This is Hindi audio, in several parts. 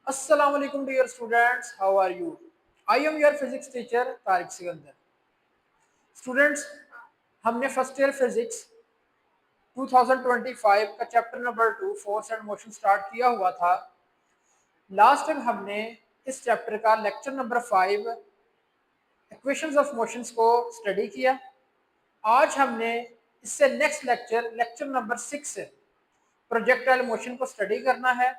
Assalamu alaikum dear students, how are you? I am your physics teacher Tariq Sikandar. Students, हमने फर्स्ट ईयर फिजिक्स 2025 का chapter number 2 force and motion start किया हुआ था। लास्ट टाइम हमने इस चैप्टर का lecture number 5 equations of motions को स्टडी किया। आज हमने इससे next lecture lecture number 6 projectile motion को स्टडी करना है।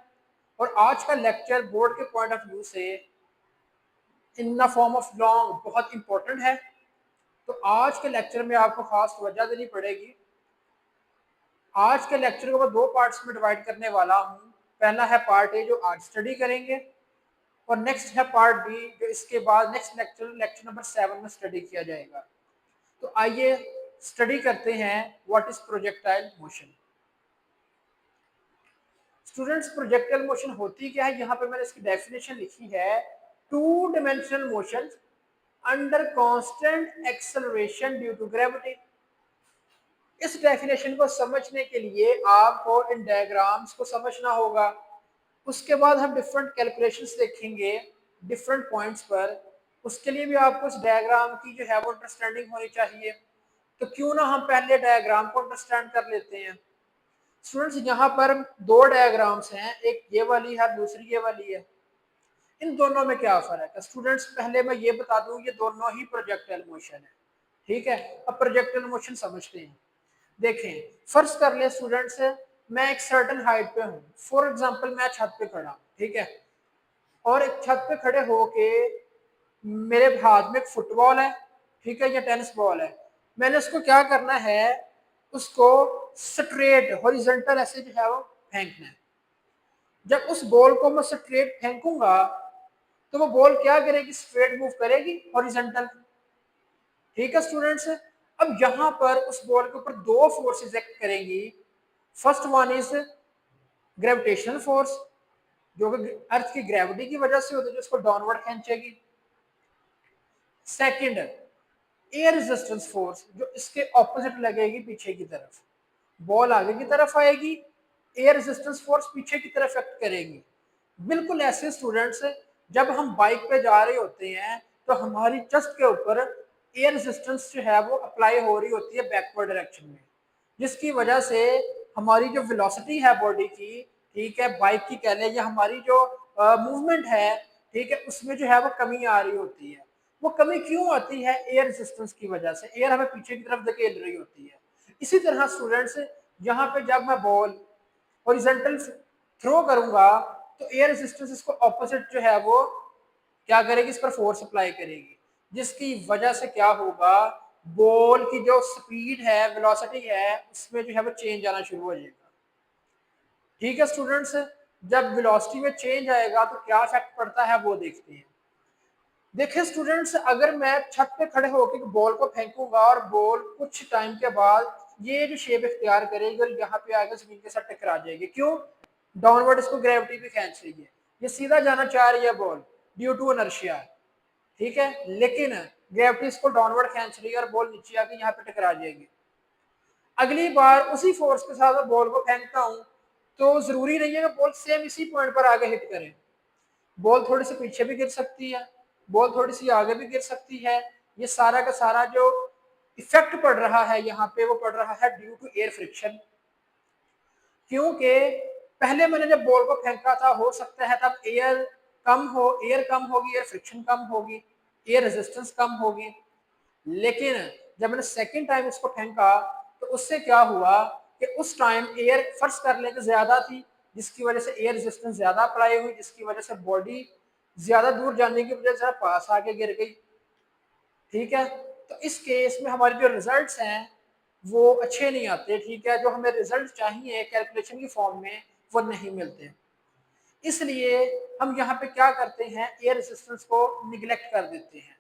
और आज का लेक्चर बोर्ड के पॉइंट ऑफ व्यू से in the form of long बहुत इंपॉर्टेंट है। तो आज के लेक्चर में आपको खास तवज्जो देनी पड़ेगी। आज के लेक्चर को मैं दो पार्ट्स में डिवाइड करने वाला हूँ। पहला है पार्ट ए जो आज स्टडी करेंगे, और नेक्स्ट है पार्ट बी जो इसके बाद नेक्स्ट लेक्चर लेक्चर नंबर 7 में स्टडी किया जाएगा। तो आइए स्टडी करते हैं what is projectile motion. Students, projectile motion होती क्या है, यहाँ पे मैंने इसकी डेफिनेशन लिखी है। Two dimensional motion under constant acceleration due to gravity. इस डेफिनेशन को समझने के लिए आपको इन डायग्राम्स को समझना होगा। उसके बाद हम डिफरेंट कैलकुलेशंस देखेंगे डिफरेंट पॉइंट्स पर। उसके लिए भी आपको इस डायग्राम की जो है वो अंडरस्टैंडिंग होनी चाहिए। तो क्यों ना हम पहले डायग्राम को अंडरस्टैंड कर लेते हैं। स्टूडेंट्स, यहाँ पर दो डायग्राम्स हैं, एक ये वाली है, दूसरी ये वाली है। इन दोनों में क्या फर्क है? स्टूडेंट्स, पहले मैं ये बता दूं, ये दोनों ही प्रोजेक्टाइल मोशन है। ठीक है, अब प्रोजेक्टाइल मोशन समझते हैं। देखें, फर्स्ट कर ले स्टूडेंट्स, मैं एक सर्टेन हाइट पे हूँ। फॉर एग्जांपल मैं छत पे खड़ा हूँ, ठीक है, और एक छत पे खड़े होके मेरे हाथ में एक फुटबॉल है, ठीक है, या टेनिस बॉल है। मैंने उसको क्या करना है, उसको स्ट्रेट हॉरिजॉन्टल ऐसे जो है वो फेंकना है। जब उस बॉल को मैं स्ट्रेट फेंकूंगा तो वो बॉल क्या करेगी, स्ट्रेट मूव करेगी हॉरिजॉन्टल। ठीक है स्टूडेंट्स, अब यहाँ पर उस बॉल के ऊपर दो फोर्सेस एक्ट करेंगी। First one is gravitational force, जो कि अर्थ की ग्रेविटी की वजह से होती है, जो उसको डाउनवर्ड खींचेगी। सेकंड, एयर रेजिस्टेंस फोर्स, जो इसके ऑपोजिट लगेगी पीछे की तरफ। बॉल आगे की तरफ आएगी, एयर रेजिस्टेंस फोर्स पीछे की तरफ एक्ट करेगी। बिल्कुल ऐसे स्टूडेंट्स, जब हम बाइक पे जा रहे होते हैं तो हमारी चेस्ट के ऊपर एयर रेजिस्टेंस जो है वो अप्लाई हो रही होती है बैकवर्ड डायरेक्शन में, जिसकी वजह से हमारी जो वेलोसिटी है बॉडी की, ठीक है, बाइक की कह लें, या हमारी जो मूवमेंट है, ठीक है, उसमें जो है वो कमी आ रही होती है। वो कमी क्यों आती है? एयर रेजिस्टेंस की वजह से। एयर हमें पीछे की तरफ धकेल रही होती है। इसी तरह स्टूडेंट्स, यहाँ पे जब मैं बॉल हॉरिजॉन्टल थ्रो करूंगा तो एयर रेजिस्टेंस इसको ऑपोजिट जो है वो क्या करेगी, इस पर फोर्स अप्लाई करेगी, जिसकी वजह से क्या होगा, बॉल की जो स्पीड है, वेलोसिटी है, उसमें जो है वो चेंज आना शुरू हो जाएगा। ठीक है स्टूडेंट्स, जब वेलोसिटी में चेंज आएगा तो क्या इफेक्ट पड़ता है वो देखते हैं। देखिए स्टूडेंट्स, अगर मैं छत पे खड़े होकर बॉल को फेंकूंगा और बॉल कुछ टाइम के बाद ये जो शेप इख्तियार करेगी और यहाँ पे आकर जमीन के साथ टकरा जाएगी। क्यों? डाउनवर्ड इसको ग्रेविटी भी खींच रही है, ये सीधा जाना चाह रही है बॉल ड्यू टू इनर्शिया। ठीक है, लेकिन ग्रेविटी इसको डाउनवर्ड खींच रही है और बॉल नीचे आके यहाँ पे टकरा जाएगी। अगली बार उसी फोर्स के साथ बॉल को फेंकता हूँ तो जरूरी नहीं है कि बॉल सेम इसी पॉइंट पर आगे हिट करे। बॉल थोड़ी सी पीछे भी गिर सकती है, बॉल थोड़ी सी आगे भी गिर सकती है। ये सारा का सारा जो इफेक्ट पड़ रहा है यहाँ पे वो पड़ रहा है ड्यू टू एयर फ्रिक्शन। क्योंकि पहले मैंने जब बॉल को फेंका था, हो सकता है तब एयर कम हो, एयर कम होगी, एयर फ्रिक्शन कम होगी, एयर रेजिस्टेंस कम होगी। लेकिन जब मैंने सेकेंड टाइम इसको फेंका तो उससे क्या हुआ कि उस टाइम एयर फर्श करने की ज्यादा थी, जिसकी वजह से एयर रेजिस्टेंस ज्यादा अप्लाई हुई, जिसकी वजह से बॉडी ज्यादा दूर जाने की वजह से पास आके गिर गई। ठीक है, तो इस केस में हमारे जो रिजल्ट्स हैं वो अच्छे नहीं आते। ठीक है, जो हमें रिजल्ट चाहिए कैलकुलेशन की फॉर्म में वो नहीं मिलते। इसलिए हम यहाँ पे क्या करते हैं, एयर रेजिस्टेंस को निगलेक्ट कर देते हैं,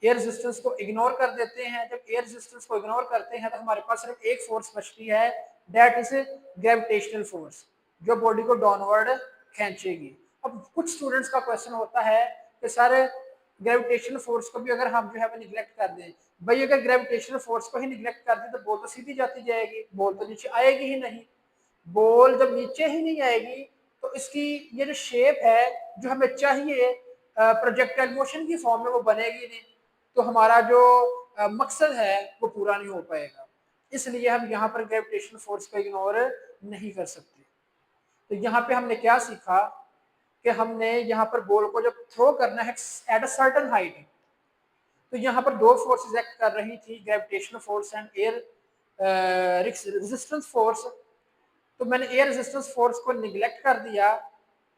एयर रेजिस्टेंस को इग्नोर कर देते हैं। जब एयर रेजिस्टेंस को इग्नोर करते हैं तो हमारे पास सिर्फ एक फोर्स बचती है, दैट इज ग्रेविटेशनल फोर्स, जो बॉडी को डाउनवर्ड खींचेगी। अब कुछ स्टूडेंट्स का क्वेश्चन होता है कि सर ग्रेविटेशनल फोर्स को भी अगर हम जो है वो निगलेक्ट कर दें, भाई अगर ग्रेविटेशनल फोर्स को ही निगलेक्ट कर दें तो बॉल तो सीधी जाती जाएगी, बॉल तो नीचे आएगी ही नहीं। बॉल जब नीचे ही नहीं आएगी तो इसकी ये जो शेप है जो हमें चाहिए प्रोजेक्टाइल मोशन की फॉर्म में वो बनेगी नहीं, तो हमारा जो मकसद है वो पूरा नहीं हो पाएगा। इसलिए हम यहाँ पर ग्रेविटेशनल फोर्स को इग्नोर नहीं कर सकते। तो यहाँ पे हमने क्या सीखा कि हमने यहाँ पर बॉल को जब थ्रो करना है एट अ सर्टेन हाइट, तो यहाँ पर दो फोर्सेस एक्ट कर रही थी, gravitational force and air resistance force. तो मैंने एयर रेजिस्टेंस फोर्स को निगलेक्ट कर दिया,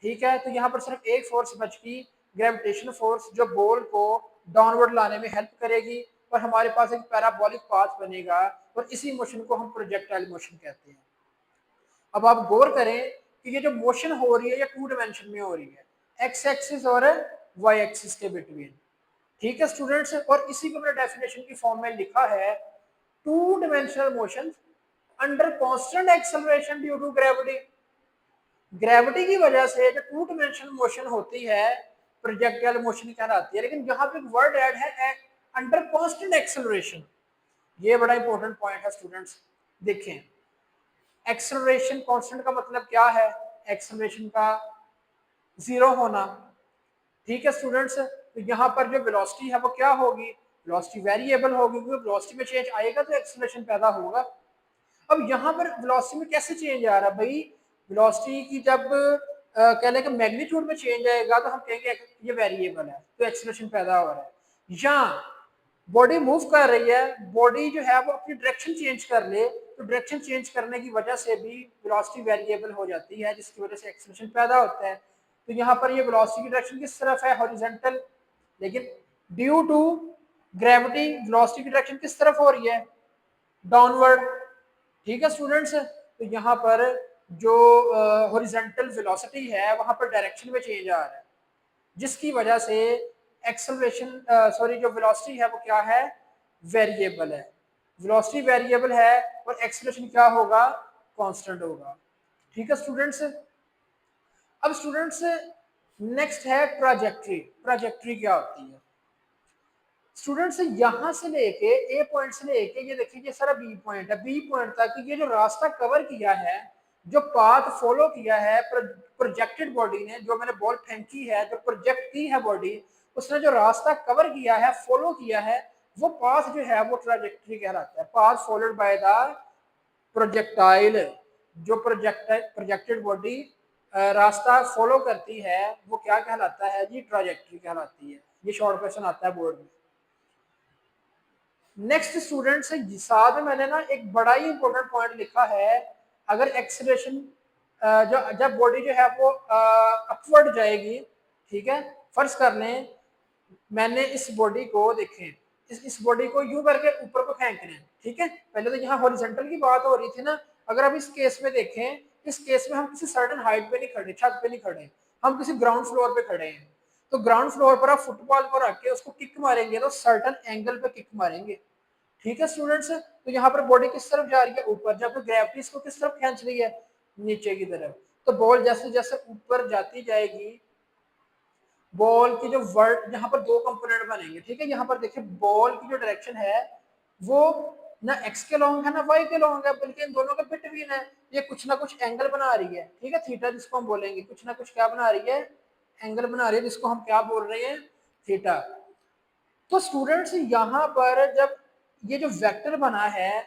ठीक है। तो यहाँ पर सिर्फ एक फोर्स बच गई, ग्रेविटेशनल फोर्स, जो बॉल को डाउनवर्ड लाने में हेल्प करेगी और हमारे पास एक पैराबोलिक पाथ बनेगा, और इसी मोशन को हम प्रोजेक्टाइल मोशन कहते हैं। अब आप गौर करें कि ये जो मोशन हो रही है ये टू डायमेंशन में हो रही है, एक्स एक्सिस और वाई एक्सिस के बिटवीन, ठीक है स्टूडेंट्स। और इसी को मैंने डेफिनेशन की फॉर्म में लिखा है, two dimensional motion under constant acceleration due to gravity. Gravity की वजह से जो टू डायमेंशनल मोशन होती है प्रोजेक्टाइल मोशन कहलाती है, लेकिन यहाँ पे वर्ड ऐड है अंडर कांस्टेंट एक्सेलरेशन। ये बड़ा इंपॉर्टेंट पॉइंट है स्टूडेंट्स। देखें, एक्सेलरेशन कांस्टेंट का मतलब क्या है? एक्सेलरेशन का जीरो होना, ठीक है स्टूडेंट्स। तो यहाँ पर जो वेलोसिटी है वो क्या होगी? वेलोसिटी वेरिएबल होगी, क्योंकि वेलोसिटी में चेंज आएगा तो एक्सेलरेशन पैदा होगा। अब यहाँ पर वेलोसिटी में कैसे चेंज आ रहा है भाई? वेलोसिटी की जब कह लें कि मैग्नीट्यूड में चेंज आएगा तो हम कहेंगे ये वेरिएबल है, तो एक्सेलरेशन पैदा हो रहा है। या बॉडी मूव कर रही है, बॉडी जो है वो अपनी डायरेक्शन चेंज कर ले, तो डायरेक्शन चेंज करने की वजह से भी वेलोसिटी वेरिएबल हो जाती है, जिसकी वजह से एक्सेलरेशन पैदा होता है। तो यहाँ पर ये वेलोसिटी की डायरेक्शन किस तरफ है? हॉरिजॉन्टल, लेकिन ड्यू टू ग्रेविटी वेलोसिटी की डायरेक्शन किस तरफ हो रही है? डाउनवर्ड, ठीक है स्टूडेंट्स। तो यहाँ पर जो हॉरिजॉन्टल वेलोसिटी है वहां पर डायरेक्शन में चेंज आ रहा है, जिसकी वजह से एक्सेलरेशन सॉरी जो वेलोसिटी है वो क्या है? वेरिएबल है। वेलोसिटी वेरिएबल है और एक्सेलरेशन क्या होगा? कांस्टेंट होगा, ठीक है स्टूडेंट्स। अब स्टूडेंट्स नेक्स्ट है ट्राजेक्ट्री। ट्राजेक्ट्री क्या होती है स्टूडेंट्स? यहां से लेके ए पॉइंट से लेके ये देखिए ये सारा बी पॉइंट है, बी पॉइंट तक ये जो रास्ता कवर किया है, जो पाथ फॉलो किया है प्रोजेक्टेड बॉडी ने, जो मैंने बॉल फेंकी है, जो प्रोजेक्ट की है बॉडी, उसने जो रास्ता कवर किया है, फॉलो किया है, वो पाथ जो है वो ट्राजेक्ट्री कहलाता है। Path followed by the projectile, जो प्रोजेक्टेड बॉडी रास्ता फॉलो करती है वो क्या कहलाता है जी? ट्राजेक्ट्री कहलाती है। ये शॉर्ट क्वेश्चन आता है बोर्ड में। नेक्स्ट स्टूडेंट से साथ में मैंने ना एक बड़ा ही इंपॉर्टेंट पॉइंट लिखा है, अगर एक्सेलरेशन जो जब बॉडी जो है वो अपवर्ड जाएगी, ठीक है, फर्ज कर लें मैंने इस बॉडी को देखें, इस बॉडी को यूं करके ऊपर को फेंक रहे हैं, ठीक है। पहले तो यहाँ हॉरिजॉन्टल की बात हो रही थी ना, अगर अब इस केस में देखें, इस केस में हम किसी सर्टेन हाइट पे नहीं खड़े, छत पे नहीं खड़े, हम किसी ग्राउंड फ्लोर पे खड़े हैं। तो ग्राउंड फ्लोर पर आप फुटबॉल को रख के उसको किक मारेंगे तो सर्टेन एंगल पे किक मारेंगे, ठीक है स्टूडेंट्स। तो यहाँ पर बॉडी किस तरफ जा रही है? ऊपर, जब ग्रेविटी इसको किस तरफ खींच रही है? नीचे की तरफ। तो बॉल जैसे जैसे ऊपर जाती जाएगी, बॉल की जो वर्ड, यहाँ पर दो कंपोनेंट बनेंगे, ठीक है। यहाँ पर देखिए बॉल की जो डायरेक्शन है वो ना एक्स के लॉन्ग है ना वाई के लॉन्ग है, बल्कि इन दोनों के बिटवीन है। ये कुछ ना कुछ एंगल बना रही है, ठीक है, थीटा जिसको हम बोलेंगे, कुछ ना कुछ क्या बना रही है? एंगल बना रही है, जिसको हम क्या बोल रहे हैं? थीटा। तो स्टूडेंट्स यहाँ पर जब ये जो वेक्टर बना है,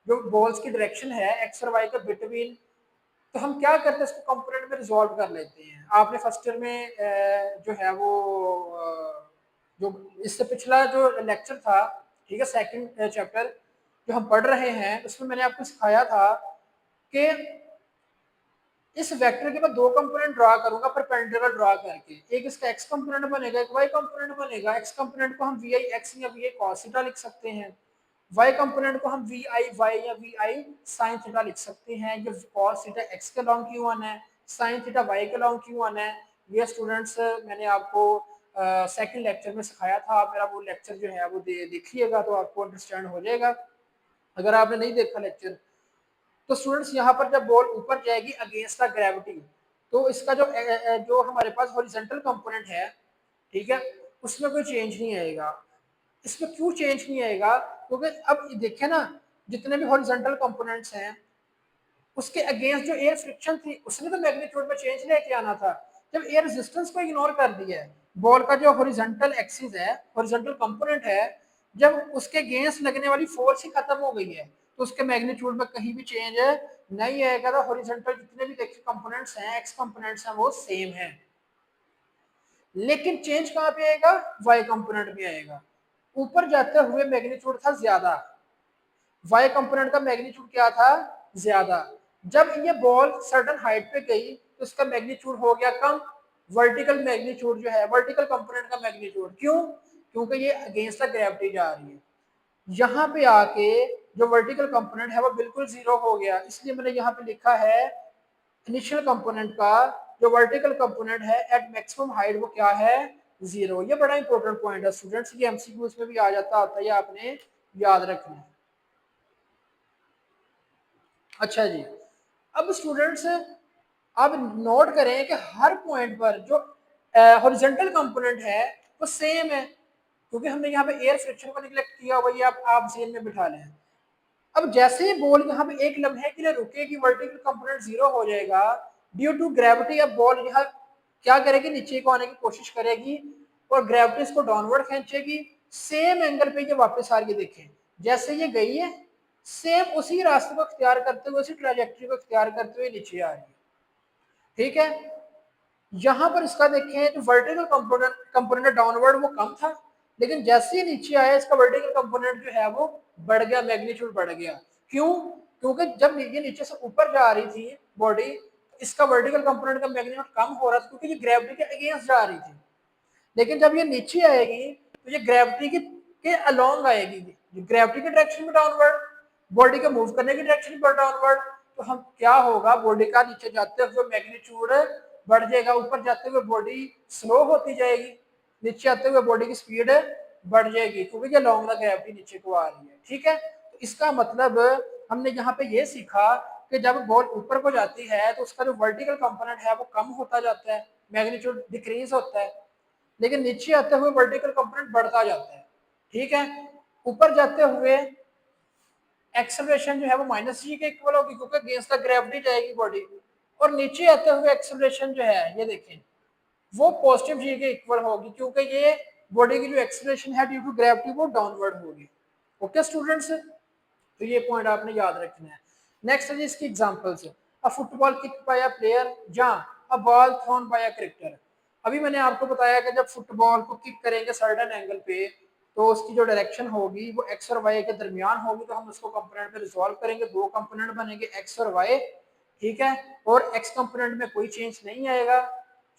जो बॉल्स की डायरेक्शन है एक्स और वाई के बिटवीन, तो हम क्या करते हैं? इसको कंपोनेंट में रिजॉल्व कर लेते हैं। आपने फर्स्ट ईयर में जो है वो जो इससे पिछला जो लेक्चर था, ठीक है, सेकंड चैप्टर जो हम पढ़ रहे हैं, उसमें मैंने आपको सिखाया था कि इस वेक्टर के मैं दो कंपोनेंट ड्रा करूंगा परपेंडिकुलर ड्रा करके, एक इसका एक्स कंपोनेंट बनेगा, एक वाई कंपोनेंट बनेगा। एक्स कंपोनेंट को हम वी आई एक्स या वी आई कॉस थीटा लिख सकते हैं, वाई कंपोनेंट को हम वी आई वाई या वी आई साइन थीटा लिख सकते हैं। ये कॉस थीटा एक्स के लॉन्ग क्यों आना है, साइन थीटा वाई के लॉन्ग क्यों आना है, ये स्टूडेंट्स मैंने आपको सेकंड लेक्चर में सिखाया था। आप मेरा वो लेक्चर जो है वो देखिएगा तो आपको अंडरस्टैंड हो जाएगा, अगर आपने नहीं देखा लेक्चर। तो स्टूडेंट्स यहाँ पर जब बॉल ऊपर जाएगी अगेंस्ट द ग्रेविटी, तो इसका जो जो हमारे पास हॉरिजॉन्टल कंपोनेंट है, ठीक है, उसमें कोई चेंज नहीं आएगा। इसमें क्यों चेंज नहीं आएगा? क्योंकि अब देखिए ना, जितने भी हॉरिजॉन्टल कंपोनेंट्स हैं उसके अगेंस्ट जो एयर फ्रिक्शन थी उसने तो मैग्नीट्यूड में चेंज लेके आना था। जब एयर रेजिस्टेंस को इग्नोर कर दिया है, बॉल का जो हॉरिजॉन्टल एक्सिस है, हॉरिजॉन्टल कंपोनेंट है, जब उसके अगेंस्ट लगने वाली फोर्स ही खत्म हो गई है तो उसके मैग्नीट्यूड में कहीं भी चेंज नहीं आएगा। तो हॉरिजॉन्टल जितने भी कंपोनेंट्स हैं, एक्स कंपोनेंट्स हैं, वो सेम है। लेकिन चेंज कहां पे आएगा? वाई कंपोनेंट में आएगा। ऊपर जाते हुए मैग्नीट्यूड था ज्यादा, वाई कंपोनेंट का मैग्नीट्यूड क्या था? ज्यादा। जब ये बॉल सर्टेन हाइट पे गई तो इसका मैग्नीट्यूड हो गया कम। वर्टिकल मैग्नीट्यूड जो है, वर्टिकल कंपोनेंट का मैग्नीट्यूड, क्यों? क्योंकि ये अगेंस्ट द ग्रेविटी जा रही है। यहाँ पे आके जो वर्टिकल कंपोनेंट है वो बिल्कुल जीरो हो गया, इसलिए मैंने यहाँ पे लिखा है इनिशियल कंपोनेंट का जो वर्टिकल कंपोनेंट है एट मैक्सिमम हाइट वो क्या है? जीरो। ये बड़ा इंपॉर्टेंट पॉइंट है स्टूडेंट्स, ये एमसीक्यूज में भी आ जाता होता है, ये आपने याद रखना है। अच्छा जी, अब स्टूडेंट्स अब नोट करें कि हर पॉइंट पर जो हॉरिजॉन्टल कंपोनेंट है वो सेम है, क्योंकि हमने यहाँ पे एयर फ्रिक्शन को निगलेक्ट किया हुआ, ये आप जेल में बिठा लें। अब जैसे ही बॉल यहाँ पे एक लम्हे के लिए रुकेगी, वर्टिकल कंपोनेंट जीरो हो जाएगा ड्यू टू ग्रेविटी। अब बॉल यहाँ क्या करेगी? नीचे को आने की कोशिश करेगी और ग्रेविटी इसको डाउनवर्ड खींचेगी। सेम एंगल पे ये वापस आ रही है, देखें जैसे ये गई है सेम उसी रास्ते को अख्तियार करते हुए, उसी ट्रेजेक्टरी को अख्तियार करते हुए नीचे आ रही है। ठीक है, यहां पर इसका देखें जो वर्टिकल कंपोनेंट डाउनवर्ड वो कम था, लेकिन जैसे ही नीचे आया इसका वर्टिकल कंपोनेंट जो है वो बढ़ गया, मैग्नीट्यूड बढ़ गया। क्यों? क्योंकि जब ये नीचे से ऊपर जा रही थी बॉडी, इसका वर्टिकल कंपोनेंट का मैग्नीट्यूड कम हो रहा था क्योंकि ये ग्रेविटी के अगेंस्ट जा रही थी। लेकिन जब ये नीचे आएगी तो ये ग्रेविटी के अलोंग आएगी, ग्रेविटी के डायरेक्शन में डाउनवर्ड, बॉडी के मूव करने की डायरेक्शन पर डाउनवर्ड। तो हम क्या होगा, बॉडी का नीचे जाते हुए मैग्नीट्यूड बढ़ जाएगा, ऊपर जाते हुए बॉडी स्लो होती जाएगी, नीचे आते हुए बॉडी की स्पीड बढ़ जाएगी, क्योंकि ये लॉन्ग द ग्रेविटी नीचे को आ रही है। ठीक है, तो इसका मतलब हमने यहाँ पे ये सीखा कि जब बॉल ऊपर को जाती है तो उसका जो वर्टिकल कंपोनेंट है वो कम होता जाता है, मैग्नीट्यूड डिक्रीज होता है, लेकिन नीचे आते हुए वर्टिकल कंपोनेंट बढ़ता जाता है। ठीक है, ऊपर जाते हुए एक्सेलरेशन जो है वो माइनस जी के इक्वल होगी क्योंकि अगेंस्ट द ग्रेविटी जाएगी बॉडी, और नीचे आते हुए एक्सेलरेशन जो है ये देखें वो पॉजिटिव जी के इक्वल होगी क्योंकि ये बॉडी की जो एक्सेलरेशन है ड्यू टू ग्रेविटी वो डाउनवर्ड होगी। ओके स्टूडेंट्स, तो ये पॉइंट आपने याद रखना है। नेक्स्ट है इसकी examples. A football kick by a player या a ball thrown by a cricketer. अभी मैंने आपको बताया कि जब फुटबॉल को किक करेंगे सर्टेन एंगल पे तो उसकी जो डायरेक्शन होगी वो एक्स और वाई के दरमियान होगी, तो हम उसको कंपोनेंट में रिजॉल्व करेंगे, दो कंपोनेंट बनेंगे एक्स और वाई। ठीक है, और एक्स कंपोनेंट में कोई चेंज नहीं आएगा।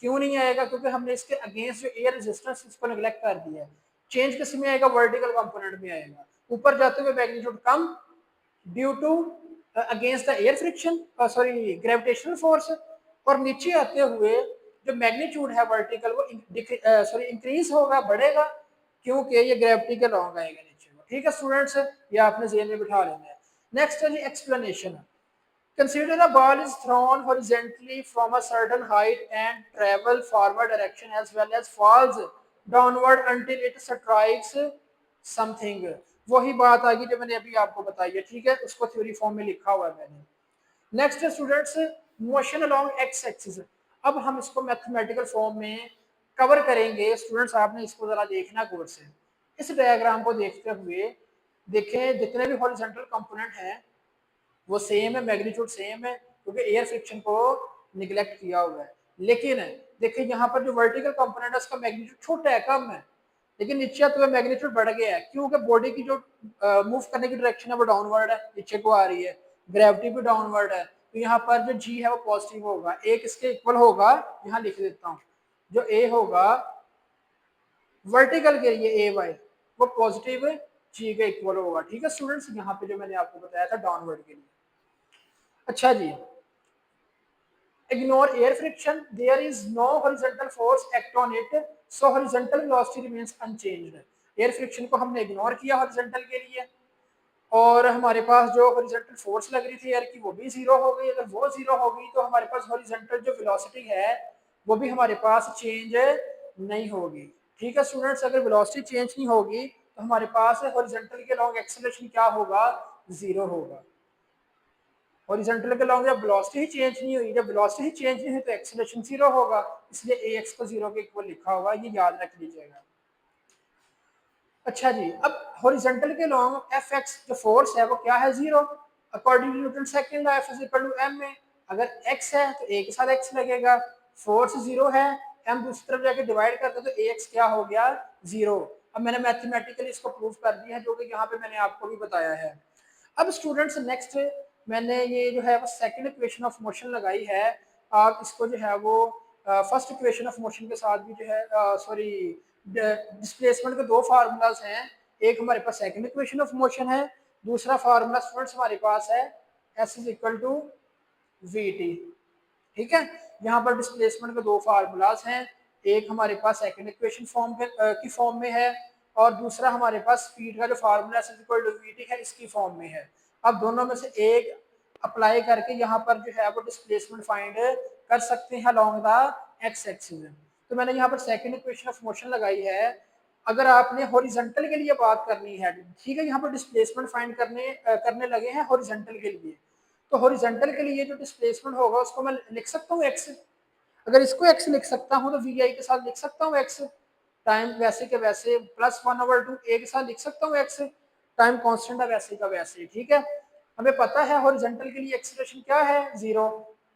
क्यों नहीं आएगा? क्योंकि हमने इसके अगेंस्ट जो एयर रेजिस्टेंस इसको नेग्लेक्ट कर दिया है। चेंज किस में आएगा? वर्टिकल कंपोनेंट में आएगा। ऊपर जाते हुए मैग्नीट्यूड कम due to against the air friction, sorry gravitational force, और नीचे आते हुए जो मैग्नीट्यूड है वर्टिकल वो सॉरी इंक्रीज होगा, बढ़ेगा, क्योंकि ये ग्रेविटी के लॉन्ग आएगा नीचे को। ठीक है स्टूडेंट्स, ये आपने जेहन में बिठा लेना है। नेक्स्ट है जी explanation. Consider a ball is thrown horizontally from a certain height and travel forward direction as well as falls downward until it strikes something. वही बात आ गई जो मैंने अभी आपको बताई है। ठीक है, उसको थ्योरी फॉर्म में लिखा हुआ है मैंने। Next students, motion along x axis. अब हम इसको मैथमेटिकल फॉर्म में कवर करेंगे। स्टूडेंट्स आपने इसको जरा देखना गौर से, इस डायग्राम को देखते हुए देखें जितने भी हॉरिजॉन्टल कंपोनेंट हैं वो सेम है, मैग्नीट्यूड सेम है क्योंकि एयर फ्रिक्शन को निगलेक्ट किया हुआ है। लेकिन देखिए यहाँ पर जो वर्टिकल कंपोनेंट है उसका मैग्नीट्यूड छोटा है, कम है, लेकिन नीचे तो मैग्नीट्यूड बढ़ गया है क्योंकि बॉडी की जो मूव करने की डायरेक्शन है वो डाउनवर्ड है, नीचे को आ रही है, ग्रेविटी भी डाउनवर्ड है, तो यहाँ पर जो जी है वो पॉजिटिव होगा, एक इसके इक्वल होगा। यहाँ लिख देता हूँ, जो ए होगा वर्टिकल के लिए ए वाई वो पॉजिटिव जी के इक्वल होगा। ठीक है स्टूडेंट्स, यहाँ पे जो मैंने आपको बताया था डाउनवर्ड के लिए। अच्छा जी, ignore air friction, there is no horizontal force act on it, so horizontal velocity remains unchanged। Air friction को हमने इग्नोर किया हॉरिजॉन्टल के लिए, और हमारे पास जो हॉरिजॉन्टल फोर्स लग रही थी एयर की वो भी जीरो हो गई। अगर वो जीरो हो गई तो हमारे पास हॉरिजॉन्टल जो वेलोसिटी है वो भी हमारे पास चेंज नहीं होगी। ठीक है स्टूडेंट्स, अगर वेलोसिटी चेंज नहीं होगी तो हमारे पास हॉरिजॉन्टल के लॉन्ग एक्सेलरेशन क्या होगा? जीरो होगा। हॉरिजॉन्टल के लॉन्ग जब वेलोसिटी ही चेंज नहीं हुई, जब वेलोसिटी ही चेंज नहीं हुई तो एक्सीलरेशन जीरो होगा, इसलिए ए एक्स को जीरो के इक्वल लिखा होगा, ये याद रख लीजिएगा। अच्छा जी, अब हॉरिजॉन्टल के लॉन्ग एफ एक्स जो फोर्स है वो क्या है, zero. According to Newton second law, f is equal to m में अगर एक्स है तो ए के साथ एक्स लगेगा, फोर्स जीरो है, एम दूसरी तरफ जाके डिवाइड करते तो ए एक्स क्या हो गया, जीरो। अब मैंने मैथमेटिकली इसको प्रूव कर दिया है, जो कि यहाँ पे मैंने आपको भी बताया है। अब स्टूडेंट्स नेक्स्ट मैंने ये जो है वो सेकंड इक्वेशन ऑफ मोशन लगाई है, आप इसको जो है वो फर्स्ट इक्वेशन ऑफ मोशन के साथ भी जो है सॉरी डिस्प्लेसमेंट के दो फार्मूलाज हैं, एक हमारे पास सेकंड इक्वेशन ऑफ मोशन है, दूसरा फार्मूला स्टूडेंट्स हमारे पास है s is equal to v t. ठीक है, यहाँ पर डिस्प्लेसमेंट के दो फार्मूलाज हैं, एक हमारे पास सेकंड इक्वेशन फॉर्म की फॉर्म में है, और दूसरा हमारे पास स्पीड का जो formula s is equal to v t है इसकी फॉर्म में है। अब दोनों में से एक अप्लाई करके यहाँ पर जो है वो डिस्प्लेसमेंट फाइंड कर सकते हैं अलोंग द एक्स एक्सिस। तो मैंने यहाँ पर सेकंड इक्वेशन ऑफ मोशन लगाई है। अगर आपने हॉरिजॉन्टल के लिए बात करनी है, ठीक है, यहाँ पर डिस्प्लेसमेंट फाइंड करने लगे हैं हॉरिजॉन्टल के लिए, तो हॉरिजॉन्टल के लिए जो डिस्प्लेसमेंट होगा उसको मैं लिख सकता हूँ एक्स। अगर इसको एक्स लिख सकता हूँ तो वी आई के साथ लिख सकता हूँ एक्स टाइम वैसे के वैसे प्लस 1/2 ए के साथ लिख सकता हूँ एक्स टाइम कांस्टेंट है वैसे का वैसे। ठीक है, हमें पता है हॉरिजॉन्टल के लिए एक्सीलरेशन क्या है, जीरो,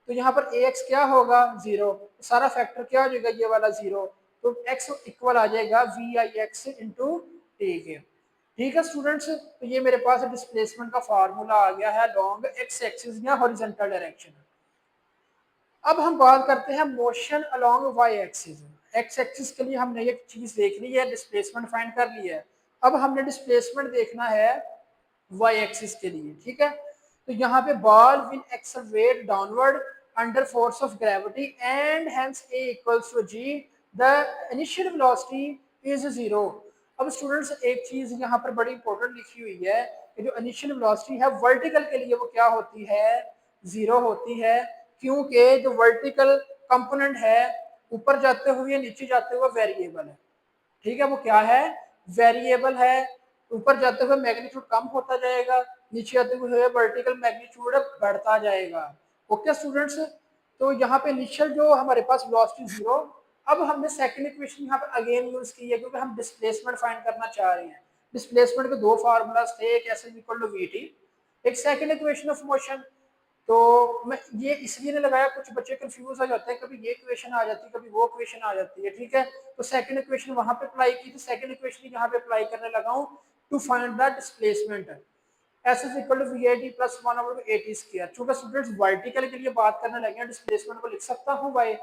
तो यहाँ पर ए एक्स क्या होगा, जीरो, सारा फैक्टर क्या हो जाएगा, ये वाला जीरो, तो एक्स इक्वल आ जाएगा v i x into t के। ठीक है स्टूडेंट्स, तो ये मेरे पास डिस्प्लेसमेंट का फार्मूला आ गया है लॉन्ग एक्स एक्सिस या हॉरिजॉन्टल डायरेक्शन। अब हम बात करते हैं motion along y axis. X axis के लिए हमने एक चीज देख ली है, डिस्प्लेसमेंट फाइंड कर ली है। अब हमने डिस्प्लेसमेंट देखना है वाई एक्सिस के लिए। ठीक है, तो यहाँ पे ball will accelerate downward under force of gravity and hence a equals to g, the initial velocity is zero. अब स्टूडेंट्स एक चीज यहाँ पर बड़ी इंपॉर्टेंट लिखी हुई है कि जो इनिशियल वेलोसिटी है वर्टिकल के लिए वो क्या होती है, जीरो होती है, क्योंकि जो वर्टिकल कंपोनेंट है ऊपर जाते हुए नीचे जाते हुए वेरिएबल है। ठीक है, वो क्या है, वेरिएबल है, ऊपर जाते हुए मैग्नीट्यूड कम होता जाएगा, नीचे आते हुए वर्टिकल मैग्नीट्यूड बढ़ता जाएगा। ओके स्टूडेंट्स, तो यहाँ पे इनिशियल जो हमारे पास वेलोसिटी जीरो। अब हमने सेकंड इक्वेशन यहाँ पर अगेन यूज की है क्योंकि हम डिस्प्लेसमेंट फाइंड करना चाह रहे हैं। डिस्प्लेसमेंट के दो फार्मूलाज थे, एक s is equal to v t, एक सेकंड इक्वेशन ऑफ मोशन। तो मैं ये इसलिए नहीं लगाया, कुछ बच्चे कंफ्यूज हो जाते हैं, कभी ये इक्वेशन आ जाती है कभी वो इक्वेशन आ जाती है। ठीक है, तो सेकंड इक्वेशन वहां पे अप्लाई की थी, सेकंड इक्वेशन यहाँ पे अप्लाई करने लगा हूँ to find the displacement. S is equal to v i t plus 1/8 square. चूंकि स्टूडेंट्स वर्टिकल के लिए बात करने लगे हैं, डिस्प्लेसमेंट को लिख सकता हूँ बाय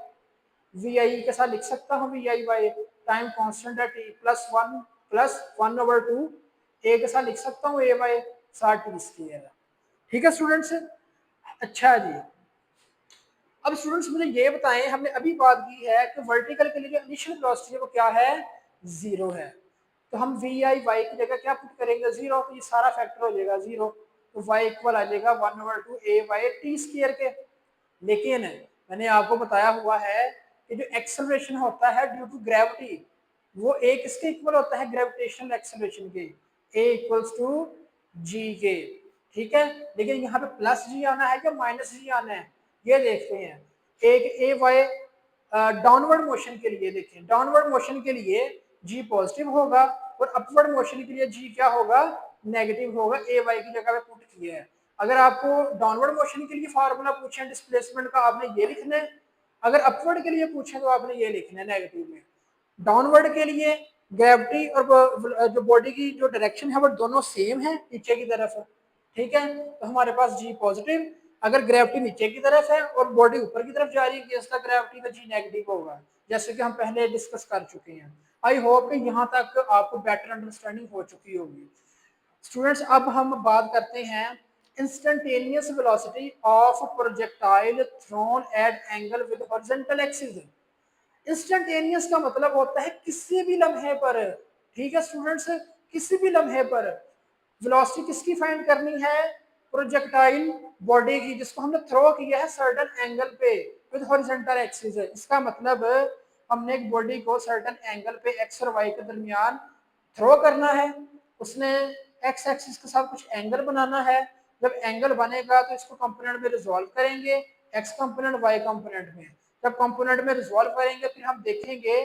वी आई के साथ लिख सकता हूँ v i by time constant है टी प्लस 1/2 ए के साथ लिख सकता हूँ ए बाय साठ टी स्क्वायर। ठीक है स्टूडेंट्स, अच्छा जी, अब स्टूडेंट्स मुझे ये बताएं, हमने अभी बात की है कि वर्टिकल के लिए जो इनिशियल वेलोसिटी है वो क्या है, जीरो है। तो हम वी आई वाई की जगह क्या पुट करेंगे, जीरो, तो ये सारा फैक्टर हो जाएगा जीरो, तो वाई इक्वल आ जाएगा 1/2 ए बाई टी स्क्वायर के। लेकिन मैंने आपको बताया हुआ है कि जो एक्सेलरेशन होता है ड्यू टू ग्रेविटी वो एक इसके इक्वल होता है ग्रेविटेशनल एक्सेलरेशन के, ए इक्वल्स टू जी के। ठीक है, लेकिन यहाँ पे प्लस जी आना है या माइनस जी आना है, ये देखते हैं। एक ए वाई डाउनवर्ड मोशन के लिए देखें, डाउनवर्ड मोशन के लिए जी पॉजिटिव होगा और अपवर्ड मोशन के लिए जी क्या होगा, नेगेटिव होगा, ए वाई की जगह पे पुट किया है। अगर आपको डाउनवर्ड मोशन के लिए फार्मूला पूछे डिस्प्लेसमेंट का, आपने ये लिखना है, अगर अपवर्ड के लिए पूछे तो आपने ये लिखना है नेगेटिव में। डाउनवर्ड के लिए ग्रेविटी और जो बॉडी की जो डायरेक्शन है वो दोनों सेम है नीचे की तरफ। ठीक है, तो हमारे पास जी पॉजिटिव, अगर ग्रेविटी नीचे की तरफ है और बॉडी ऊपर की तरफ जा रही है अगेंस्ट द ग्रेविटी तो जी नेगेटिव होगा, जैसे कि हम पहले डिस्कस कर चुके हैं। आई होप कि यहाँ तक आपको बेटर अंडरस्टैंडिंग हो चुकी होगी। स्टूडेंट्स, अब हम बात करते हैं instantaneous velocity of projectile thrown at angle with horizontal axis. Instantaneous का मतलब होता है किसी भी लम्हे पर। ठीक है स्टूडेंट्स, किसी भी लम्हे पर वेलोसिटी किसकी फाइंड करनी है, प्रोजेक्टाइल बॉडी की, जिसको हमने थ्रो किया है सर्टेन एंगल पे विद हॉरिजॉन्टल एक्सिस। इसका मतलब हमने एक बॉडी को सर्टेन एंगल पे एक्स और वाई के दरमियान थ्रो करना है, उसने एक्स एक्सिस के साथ कुछ एंगल बनाना है, जब एंगल बनेगा तो इसको कंपोनेंट में रिजॉल्व करेंगे, एक्स कंपोनेंट वाई कंपोनेंट में। जब कंपोनेंट में रिजॉल्व करेंगे फिर हम देखेंगे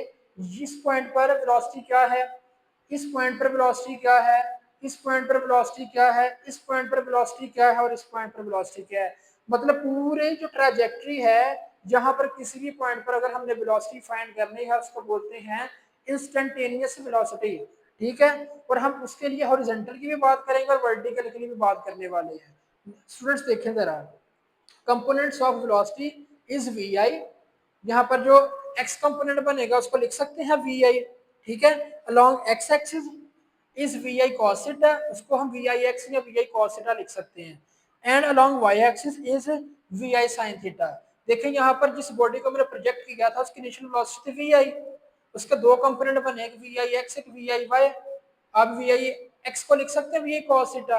इस पॉइंट पर वेलोसिटी क्या है, इस पॉइंट पर वेलोसिटी क्या है, इस पॉइंट पर वेलोसिटी क्या है, इस पॉइंट पर वेलोसिटी क्या है और इस पॉइंट पर वेलोसिटी क्या है। मतलब पूरे जो ट्रैजेक्टरी है जहां पर किसी भी पॉइंट पर अगर हमने वेलोसिटी फाइंड करनी है उसको बोलते हैं इंस्टेंटेनियस वेलोसिटी। ठीक है, और हम उसके लिए हॉरिजॉन्टल की भी बात करेंगे और वर्टिकल के लिए भी बात करने वाले हैं। स्टूडेंट्स देखें जरा, components of velocity is v i. यहाँ पर जो एक्स कंपोनेंट बनेगा उसको लिख सकते हैं वी आई। ठीक है, along x axis is v i cos theta, उसको हम वी आई एक्स या वी आई कॉस थीटा लिख सकते हैं। And along y axis is v i sine theta. देखें यहाँ पर जिस बॉडी को मैंने प्रोजेक्ट किया था उसकी इनिशियल वेलोसिटी वी आई, उसके दो कंपोनेंट बने, एक वी आई एक्स एक वी आई वाई। आप वी आई एक्स को लिख सकते हैं v i cos theta,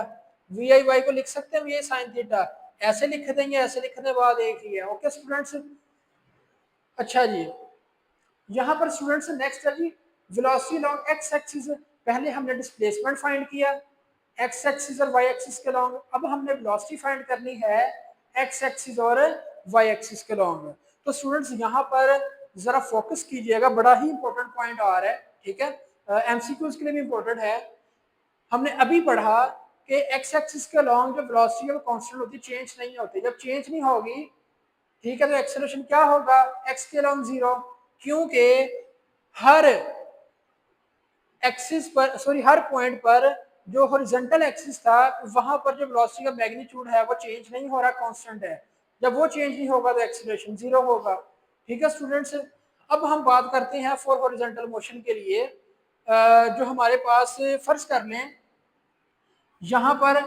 v i y को लिख सकते हैं वी आई साइन थीटा। ऐसे लिख देंगे, ऐसे लिखने बाद एक ही है। ओके स्टूडेंट्स, अच्छा जी, यहाँ पर स्टूडेंट्स नेक्स्ट है जी वेलोसिटी लॉन्ग एक्स एक्सिस। पहले हमने डिस्प्लेसमेंट फाइंड किया एक्स एक्सिस और वाई एक्सिस के लॉन्ग, अब हमने वेलोसिटी फाइंड करनी है एक्स एक्सिस और वाई एक्सिस के लॉन्ग। तो स्टूडेंट्स यहाँ पर जरा फोकस कीजिएगा, बड़ा ही इंपॉर्टेंट पॉइंट आ रहा है। ठीक है, एमसीक्यूज के लिए भी इंपॉर्टेंट है। हमने अभी पढ़ा कि एक्स एक्सिस के लॉन्ग जो वेलोसिटी है वो कांस्टेंट होती, चेंज नहीं होती। जब चेंज नहीं होगी, ठीक है, तो एक्सेलरेशन क्या होगा, एक्स के लॉन्ग जीरो, क्योंकि हर एक्सिस पर सॉरी हर पॉइंट पर जो हॉरिजॉन्टल एक्सिस था वहां पर जो वेलोसिटी का मैग्नीट्यूड है वो चेंज नहीं हो रहा, कांस्टेंट है। जब वो चेंज नहीं होगा तो एक्सेलरेशन जीरो होगा। ठीक है स्टूडेंट्स, अब हम बात करते हैं फॉर हॉरिजॉन्टल मोशन के लिए। जो हमारे पास फर्ज कर लें यहाँ पर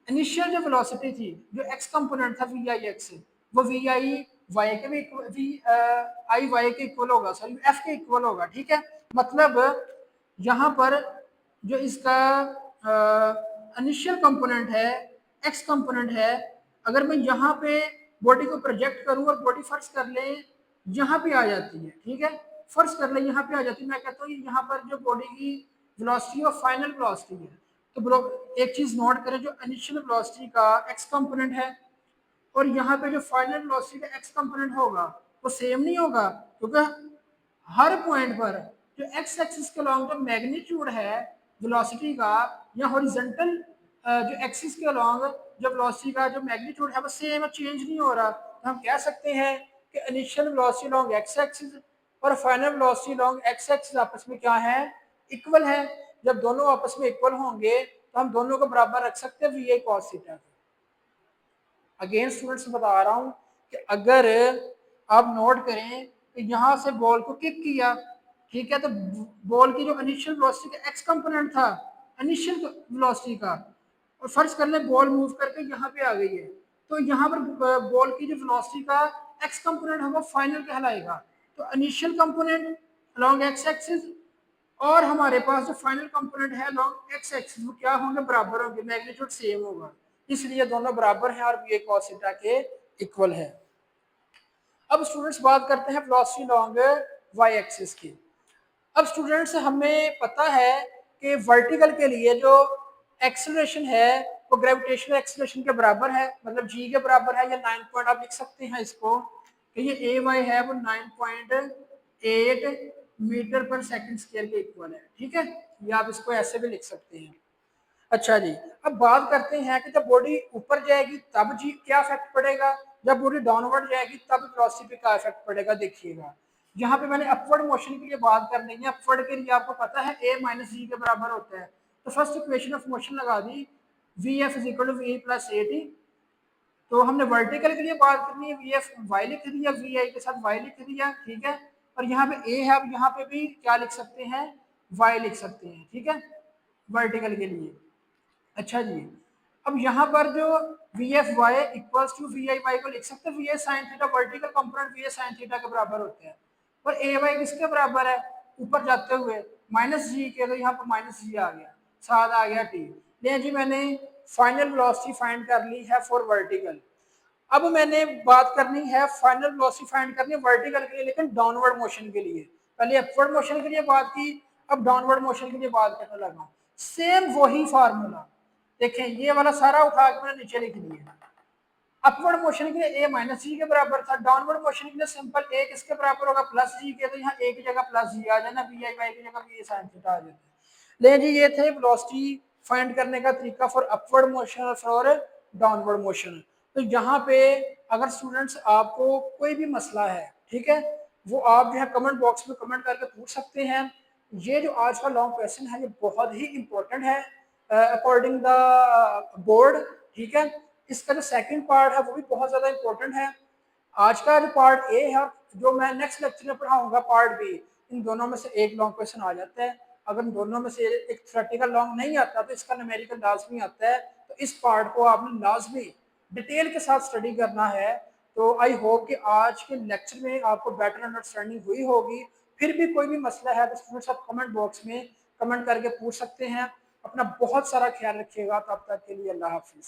इनिशियल जो वेलोसिटी थी, जो एक्स कंपोनेंट था वी आई एक्स, वो वी आई वाई के भी वी आई वाई के इक्वल होगा, सॉरी एफ के इक्वल होगा। ठीक है, मतलब यहाँ पर जो इसका इनिशियल कंपोनेंट है, एक्स कंपोनेंट है, अगर मैं यहाँ पे बॉडी को प्रोजेक्ट करूँ और बॉडी फर्श कर ले यहाँ पे आ जाती है। ठीक है, फर्श कर ले यहाँ पे आ जाती है, मैं कहता हूँ यहाँ पर जो बॉडी की वेलोसिटी और फाइनल वेलोसिटी है। तो एक चीज नोट करें, जो इनिशियल वेलोसिटी का एक्स कंपोनेंट है और यहाँ पे जो फाइनल वेलोसिटी का एक्स कंपोनेंट होगा वो सेम नहीं होगा, क्योंकि हर पॉइंट पर जो एक्स एक्सिस के अलॉन्ग जो मैग्नीट्यूड है वेलोसिटी का, या हॉरिजॉन्टल जो एक्सिस के अलॉन्ग जो वेलोसिटी का जो मैग्नीट्यूड है वो सेम, चेंज नहीं हो रहा, तो हम कह सकते हैं कि initial velocity along x axis और final velocity along x axis आपस में क्या है, इक्वल है। जब दोनों आपस में इक्वल होंगे तो हम दोनों को बराबर रख सकते हैं v i cos theta. Again students बता रहा हूं कि अगर आप नोट करें कि यहां से बॉल को किक किया, ठीक है, तो बॉल की जो इनिशियल वेलोसिटी का एक्स कंपोनेंट था इनिशियल वेलोसिटी का, और फर्ज कर ले बॉल मूव करके यहाँ पे आ गई है, तो यहाँ पर बॉल की जो वेलोसिटी का एक्स कंपोनेंट है वो फाइनल कहलाएगा। तो initial component along x axis और हमारे पास जो फाइनल कंपोनेंट है लॉन्ग एक्स एक्सिस वो क्या होंगे, बराबर होंगे, मैग्नीट्यूड सेम होगा, इसलिए दोनों बराबर हैं और ये cos थीटा के इक्वल है। अब स्टूडेंट्स बात करते हैं वेलोसिटी लॉन्ग वाई एक्सिस की। अब स्टूडेंट्स हमें पता है कि वर्टिकल के लिए जो एक्सेलरेशन है वो ग्रेविटेशनल एक्सेलरेशन के बराबर है, मतलब जी के बराबर है, या 9 पॉइंट आप लिख सकते हैं इसको कि ये ए वाई है वो 9.8 मीटर पर सेकंड स्क्वायर के इक्वल है। ठीक है, या आप इसको ऐसे भी लिख सकते हैं। अच्छा जी, अब बात करते हैं कि जब बॉडी ऊपर जाएगी तब जी क्या इफेक्ट पड़ेगा, जब बॉडी डाउनवर्ड जाएगी तब वेलोसिटी पे क्या इफेक्ट पड़ेगा। देखिएगा यहाँ पे मैंने अपवर्ड मोशन के लिए बात करनी है, अपवर्ड के लिए आपको पता है a माइनस जी के बराबर होता है, तो फर्स्ट इक्वेशन ऑफ मोशन लगा दी v f is equal to v plus a t. तो हमने वर्टिकल के लिए बात करनी है, वी एफ वाई लिख दिया, वी आई के साथ वाई लिख दिया। ठीक है, और यहाँ पे ए है, अब यहाँ पे भी क्या लिख सकते हैं, वाई लिख सकते हैं। ठीक है, वर्टिकल के लिए। अच्छा जी, अब यहाँ पर जो v f y equals to v i y को लिख सकते हैं v s sine theta, vertical component v s sine theta के बराबर होते हैं, और ए वाई किसके बराबर है, ऊपर जाते हुए माइनस जी के, तो यहाँ पर माइनस जी आ गया, साथ आ गया टी। ले जी मैंने फाइनल वेलोसिटी फाइंड कर ली है फॉर वर्टिकल। अब मैंने बात करनी है फाइनल वेलोसिटी फाइंड करनी है वर्टिकल के लिए, लेकिन डाउनवर्ड मोशन के लिए। पहले अपवर्ड मोशन के लिए बात की, अब डाउनवर्ड मोशन के लिए बात करने लगा। सेम वही फार्मूला, देखें ये वाला सारा उठा के मैंने नीचे लिख दिया। अपवर्ड मोशन के लिए ए माइनस जी के बराबर था, डाउनवर्ड मोशन के लिए सिंपल ए किसके बराबर होगा, प्लस जी के, तो यहाँ ए की जगह प्लस जी आ जाना, बी आई वाई की जगह बी साइन थीटा आ जाता है। ले जी ये थे वेलोसिटी फाइंड करने का तरीका फॉर अपवर्ड मोशन और फॉर डाउनवर्ड मोशन। तो यहाँ पे अगर स्टूडेंट्स आपको कोई भी मसला है, ठीक है, वो आप जो है कमेंट बॉक्स में कमेंट करके पूछ सकते हैं। ये जो आज का लॉन्ग क्वेश्चन है ये बहुत ही इंपॉर्टेंट है अकॉर्डिंग द बोर्ड, ठीक है। इसका जो सेकंड पार्ट है वो भी बहुत ज्यादा इंपॉर्टेंट है। आज का जो पार्ट ए है और जो मैं नेक्स्ट लेक्चर में पढ़ाऊंगा पार्ट बी, इन दोनों में से एक लॉन्ग क्वेश्चन आ जाता है। अगर इन दोनों में से एक थ्योरेटिकल लॉन्ग नहीं आता तो इसका न्यूमेरिकल लाजमी आता है। तो इस पार्ट को आपने लाजमी डिटेल के साथ स्टडी करना है। तो आई होप कि आज के लेक्चर में आपको बेटर अंडरस्टैंडिंग हुई होगी। फिर भी कोई भी मसला है तो स्टूडेंट्स आप कमेंट बॉक्स में कमेंट करके पूछ सकते हैं। अपना बहुत सारा ख्याल रखिएगा, तब तक के लिए अल्लाह हाफिज़।